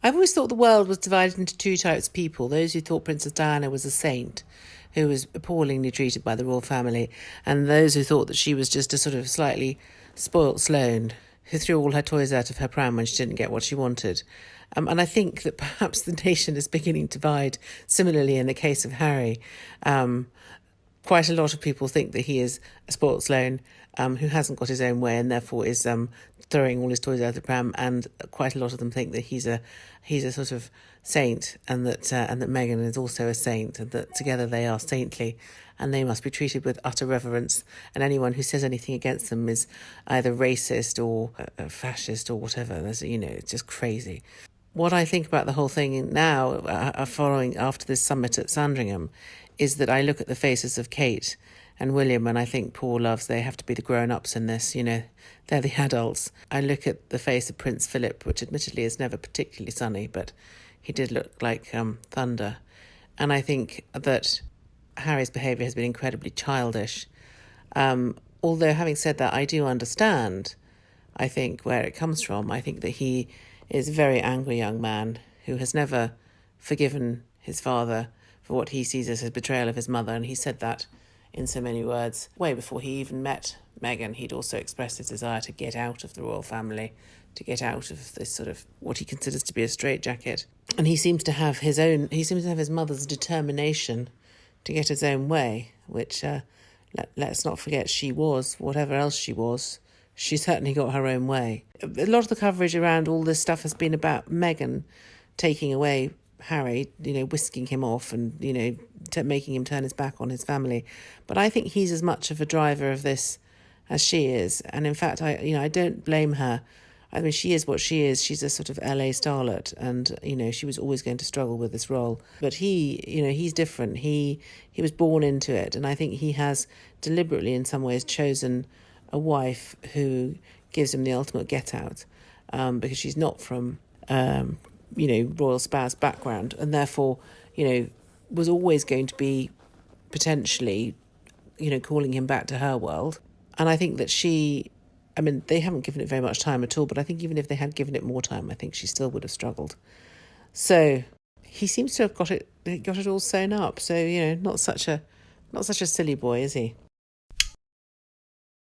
I've always thought the world was divided into two types of people: those who thought Princess Diana was a saint who was appallingly treated by the royal family, and those who thought that she was just a sort of slightly spoilt Sloane who threw all her toys out of her pram when she didn't get what she wanted. And I think that perhaps the nation is beginning to divide similarly in the case of Harry. Quite a lot of people think that he is a spoilt Sloane who hasn't got his own way and therefore is throwing all his toys out of the pram, and quite a lot of them think that he's a sort of saint, and that Meghan is also a saint, and that together they are saintly, and they must be treated with utter reverence. And anyone who says anything against them is either racist or fascist or whatever. It's just crazy. What I think about the whole thing now, following after this summit at Sandringham, is that I look at the faces of Kate and William, and I think, poor loves, they have to be the grown-ups in this, they're the adults. I look at the face of Prince Philip, which admittedly is never particularly sunny, but he did look like thunder. And I think that Harry's behaviour has been incredibly childish. Although, having said that, I do understand, I think, where it comes from. I think that he is a very angry young man who has never forgiven his father for what he sees as his betrayal of his mother, and he said that in so many words. Way before he even met Meghan, he'd also expressed his desire to get out of the royal family, to get out of this sort of what he considers to be a straitjacket. And he seems to have his mother's determination to get his own way, which, let's not forget, she was, whatever else she was, she certainly got her own way. A lot of the coverage around all this stuff has been about Meghan taking away Harry, whisking him off and, making him turn his back on his family. But I think he's as much of a driver of this as she is. And in fact, I don't blame her. I mean, she is what she is. She's a sort of LA starlet, and, she was always going to struggle with this role. But he's different. He was born into it. And I think he has deliberately, in some ways, chosen a wife who gives him the ultimate get out, because she's not from, royal spouse background, and therefore, was always going to be potentially, calling him back to her world. And I think that they haven't given it very much time at all, but I think even if they had given it more time, I think she still would have struggled. So he seems to have got it all sewn up. So, not such a silly boy, is he?